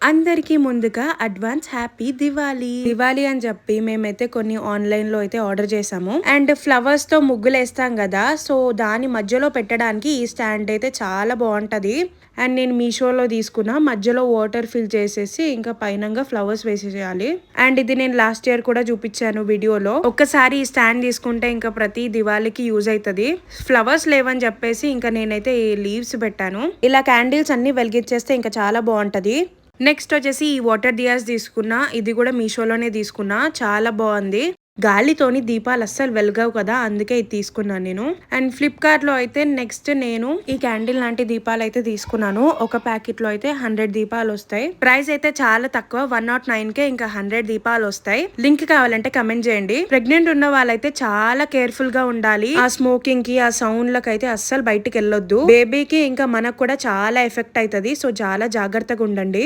అందరికీ ముందుగా advance happy Diwali అని చెప్పి మేమైతే కొన్ని ఆన్లైన్ లో అయితే ఆర్డర్ చేసాము. అండ్ ఫ్లవర్స్ తో ముగ్గులు వేస్తాం కదా, సో దాని మధ్యలో పెట్టడానికి ఈ స్టాండ్ అయితే చాలా బాగుంటది. అండ్ నేను మీషోలో తీసుకున్నా. మధ్యలో వాటర్ ఫిల్ చేసేసి ఇంకా పైనంగా ఫ్లవర్స్ వేసేయాలి. అండ్ ఇది నేను లాస్ట్ ఇయర్ కూడా చూపించాను వీడియోలో. ఒక్కసారి ఈ స్టాండ్ తీసుకుంటే ఇంకా ప్రతి దివాళీకి యూజ్ అవుతుంది. ఫ్లవర్స్ లేవని చెప్పేసి ఇంకా నేనైతే లీవ్స్ పెట్టాను. ఇలా క్యాండిల్స్ అన్ని వెలిగించేస్తే ఇంకా చాలా బాగుంటది. నెక్స్ట్ వచ్చేసి ఈ వాటర్ డియాస్ తీసుకున్నా. ఇది కూడా మీషోలోనే తీసుకున్నా. చాలా బాగుంది. గాలితోని దీపాలు అస్సలు వెలగవు కదా, అందుకే ఇది తీసుకున్నాను నేను. అండ్ ఫ్లిప్కార్ట్ లో అయితే నెక్స్ట్ నేను ఈ క్యాండిల్ లాంటి దీపాలు అయితే తీసుకున్నాను. ఒక ప్యాకెట్ లో అయితే 100 దీపాలు వస్తాయి. ప్రైస్ అయితే చాలా తక్కువ, 109 కే ఇంకా 100 దీపాలు వస్తాయి. లింక్ కావాలంటే కమెంట్ చేయండి. ప్రెగ్నెంట్ ఉన్న వాళ్ళైతే చాలా కేర్ఫుల్ గా ఉండాలి. ఆ స్మోకింగ్ కి, ఆ సౌండ్ లకు అయితే అస్సలు బయటకు వెళ్ళొద్దు. బేబీకి ఇంకా మనకు కూడా చాలా ఎఫెక్ట్ అవుతుంది. సో చాలా జాగ్రత్తగా ఉండండి.